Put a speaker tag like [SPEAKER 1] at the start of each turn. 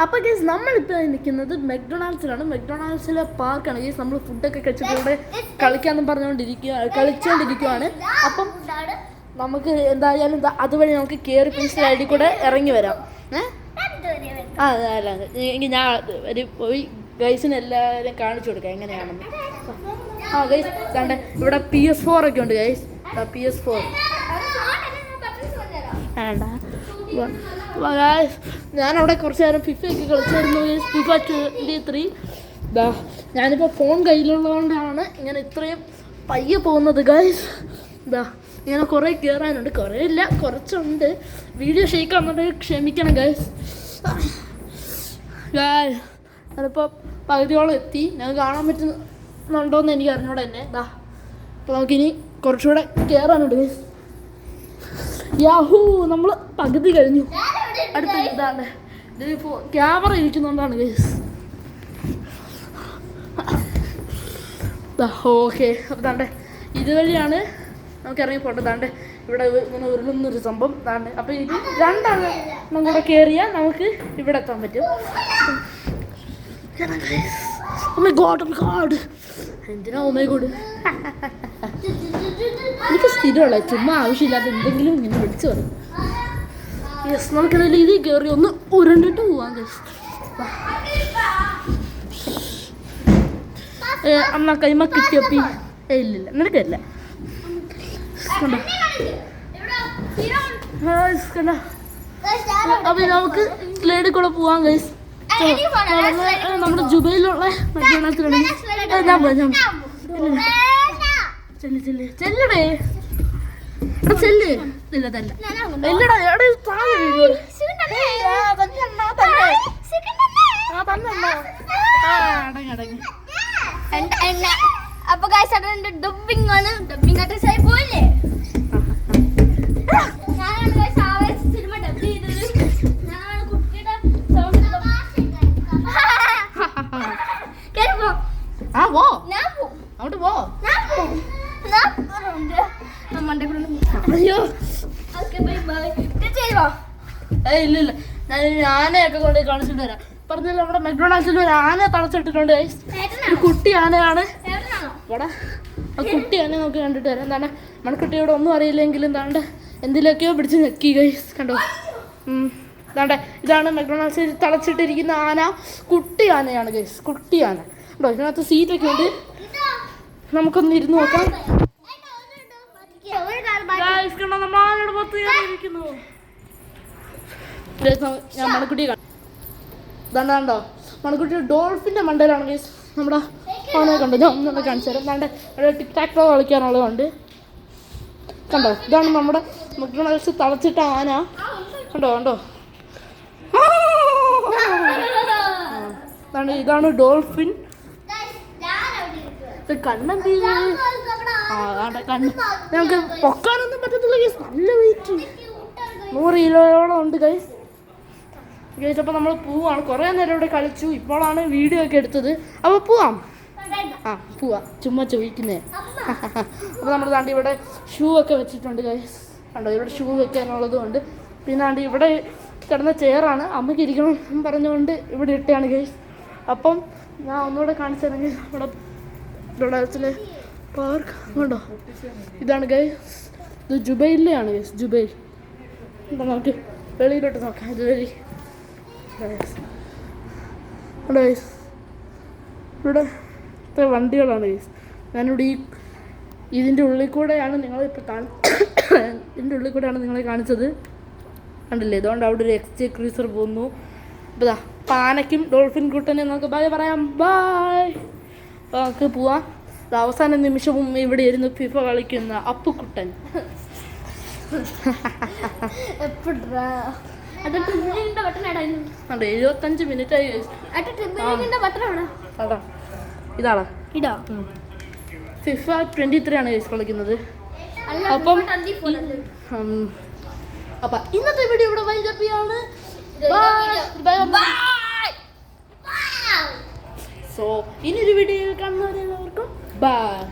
[SPEAKER 1] അപ്പൊ ഗൈസ് നമ്മളിപ്പോ നിൽക്കുന്നത് മെക്ഡൊണാൾഡ്സിലാണ്. മെക്ഡൊണാൾഡ്സിലെ പാർക്കാണ് ഗൈസ്. നമ്മൾ ഫുഡൊക്കെ കഴിച്ചിട്ട് ഇവിടെ കളിക്കാന്നും കളിച്ചുകൊണ്ടിരിക്കുകയാണ്. അപ്പം നമുക്ക് എന്തായാലും അതുവഴി നമുക്ക് കയറി പെൻസിൽ ഐ ഡി കൂടെ ഇറങ്ങി വരാം. അല്ല എങ്കിൽ ഞാൻ പോയി ഗൈസിന് എല്ലാവരും കാണിച്ചു കൊടുക്കാം എങ്ങനെയാണെന്ന്. ഗൈസ് കണ്ടേ ഇവിടെ PS4 ഒക്കെ ഉണ്ട് ഗൈസ്. PS4 വേണ്ട. ഞാനവിടെ കുറച്ച് നേരം FIFA ഒക്കെ കളിച്ചായിരുന്നു. FIFA 23. ഞാനിപ്പോൾ ഫോൺ കയ്യിലുള്ളതുകൊണ്ടാണ് ഇങ്ങനെ ഇത്രയും പയ്യെ പോകുന്നത് ഗൈസ്. ഇങ്ങനെ കുറേ കയറാനുണ്ട്. കുറേ ഇല്ല, കുറച്ചുണ്ട്. വീഡിയോ ഷെയ്ക്കാന്നുണ്ടെങ്കിൽ ക്ഷമിക്കണം ഗൈസ്. ഞാനിപ്പോൾ പകുതിയോളം എത്തി. ഞാൻ കാണാൻ പറ്റുന്നുണ്ടോയെന്ന് എനിക്ക് അറിഞ്ഞൂടെ തന്നെ. അപ്പോൾ നമുക്കിനി കുറച്ചുകൂടെ കയറാനുണ്ട് ഗൈസ്. യാഹൂ, നമ്മൾ പകുതി കഴിഞ്ഞു. അടുത്ത ഇതാണ് ഇതിപ്പോൾ ക്യാമറ ഇരിക്കുന്നതുകൊണ്ടാണ് ഗൈസ്. ഓക്കെ, അപ്പോൾ താണ്ടെ ഇതുവഴിയാണ് നമുക്ക് ഇറങ്ങി പോട്ടെ. താണ്ടെ ഇവിടെ ഇങ്ങനെ ഉരുളുന്നൊരു സംഭവം താണ്ടെ. അപ്പോൾ ഇത് രണ്ടെണ്ണം കൂടെ കയറിയാൽ നമുക്ക് ഇവിടെ എത്താൻ പറ്റും. എന്തിനാ ഓമൈഗോഡ്, എനിക്ക് സ്ഥിരമുള്ള ചുമ്മാ ആവശ്യമില്ലാത്ത എന്തെങ്കിലും ഇങ്ങനെ വിളിച്ചു പറയും. യെസ്, നമുക്കെന്തായാലും ഇതിൽ കയറി ഒന്ന് ഉരുണ്ടിട്ട് പോവാം ഗൈസ്. അമ്മ കൈമ കിട്ടിയപ്പി ഇല്ലില്ല, നിനക്കല്ല. അപ്പൊ നമുക്ക് സ്ലൈഡിൽ കൂടെ പോവാം ഗൈസ്. നമ്മുടെ ജുബൈലുള്ള മറ്റേ ഞാൻ പോയി. ചെല്ലടേ ചെല്ല്. ഇല്ല തന്നെ ഇല്ലടാ, എവിടെ താഴെ വീഡിയോ അടങ്ങി.
[SPEAKER 2] അപ്പൊ ഡബിങ് ആണ്. ഡബിങ് ആർട്ടിസ്റ്റ് പോയില്ലേ? സിനിമ ഡബ് ചെയ്തത് ഞാനാണ്. കുട്ടിയുടെ സൗണ്ട്
[SPEAKER 1] അങ്ങോട്ട് പോ. ഇല്ല, ഞാൻ ആനയൊക്കെ കൊണ്ട് കാണിച്ചിട്ട് വരാം. പറഞ്ഞല്ലോ നമ്മുടെ മെക്ഡൊണാൾഡ്സിൽ ഒരു ആന തളച്ചിട്ടിട്ടുണ്ട്. ഒരു കുട്ടി ആനയാണ് ഇവിടെ. ആ കുട്ടി ആന നമുക്ക് കണ്ടിട്ട് വരാം. എന്താണ് മണക്കുട്ടിയോട് ഒന്നും അറിയില്ലെങ്കിൽ എന്താണ്ട് എന്തിലൊക്കെയോ പിടിച്ച് ഞെക്കി ഗൈസ്. കണ്ടോ, എന്താണ്ട് ഇതാണ് മെക്ഡൊണാൾഡ്സിൽ തളച്ചിട്ടിരിക്കുന്ന ആന. കുട്ടി ആനയാണ് ഗൈസ്, കുട്ടി ആന. കണ്ടോ, ഇതിനകത്ത് സീറ്റൊക്കെ ഉണ്ട്. നമുക്കൊന്ന് ഇരുന്ന് നോക്കാം. ഞാൻ മണക്കുട്ടിയെ കണ്ടോ, മണക്കുട്ടി ഡോൾഫിൻ്റെ മണ്ടയിലാണ് ഗൈസ് നമ്മുടെ ആനയെ കണ്ടോ. ഞാൻ ഒന്നുകൂടെ കാണിച്ചു തരാം. എന്താണ്ട് ഇവിടെ ടിക് ടാക് ടോ കളിക്കാനുള്ളതുണ്ട്. കണ്ടോ, ഇതാണ് നമ്മുടെ മെക്ഡൊണാൾഡ്സ് തളച്ചിട്ട ആന. കണ്ടോ കണ്ടോ, ഇതാണ് ഡോൾഫിൻ. കണ്ണെന്ത് കണ്ണ് ഞങ്ങൾക്ക് പൊക്കാനൊന്നും പറ്റത്തില്ല ഗൈസ്. നല്ല വെയിറ്റ്, 100 കിലോയോളം ഉണ്ട് ഗൈസ്. ഗൈസ് അപ്പോൾ നമ്മൾ പോവാണ്. കുറേ നേരം ഇവിടെ കളിച്ചു. ഇപ്പോഴാണ് വീഡിയോ ഒക്കെ എടുത്തത്. അപ്പോൾ പോവാം. പോവാം, ചുമ്മാ ചോദിക്കുന്നേ. അപ്പോൾ നമ്മൾ താണ്ടി ഇവിടെ ഷൂ ഒക്കെ വെച്ചിട്ടുണ്ട് ഗൈസ്. കണ്ടോ, ഇവിടെ ഷൂ വെക്കാനുള്ളതും ഉണ്ട്. പിന്നെ ആണ്ട് ഇവിടെ കിടന്ന ചെയറാണ്. അമ്മയ്ക്ക് ഇരിക്കണം പറഞ്ഞുകൊണ്ട് ഇവിടെ ഇട്ടാണ് ഗൈസ്. അപ്പം ഞാൻ ഒന്നുകൂടെ കാണിച്ചിരുന്നെങ്കിൽ ഇവിടെ ഡൊണാൾഡ്സിലെ പാർക്ക് കണ്ടോ. ഇതാണ് ഗൈസ്, ഇത് ജുബൈലിലെയാണ് ഗൈസ്. ജുബൈൽ എന്താ, നമുക്ക് വെളിയിലോട്ട് നോക്കാം. ഇതുവഴി ഗൈസ് ഇവിടെ ഇത്ര വണ്ടികളാണ് ഗൈസ്. ഞാനിവിടെ ഇതിൻ്റെ ഉള്ളിൽ കൂടെയാണ് നിങ്ങളിപ്പോൾ ഇതിൻ്റെ ഉള്ളിൽ കൂടെയാണ് നിങ്ങളെ കാണിച്ചത്. കണ്ടില്ലേ, അതുകൊണ്ട് അവിടെ ഒരു എക്സ്ചേ ക്രൂസർ പോകുന്നു. അപ്പോൾ പാനയ്ക്കും ഡോൾഫിൻ കുട്ടനെ നമുക്ക് ബൈ പറയാം. ബായ്. അപ്പോൾ നമുക്ക് പോവാം. അവസാന നിമിഷവും ഇവിടെ ഇരുന്ന് ഫിഫ കളിക്കുന്ന അപ്പുക്കുട്ടൻ. അതെ, 75 മിനിറ്റ് ആയി. ഇതാണോ ഇതാ ഫിഫ 23 ആണ് ഗൈസ് കളിക്കുന്നത്. അപ്പം ഇന്നത്തെ വീഡിയോ ഇവിടെ വൈൻഡപ്പ് ചെയ്യാണ്. സോ ഇനിയൊരു വീഡിയോയിൽ കാണുന്നവരെല്ലാവർക്കും ബൈ.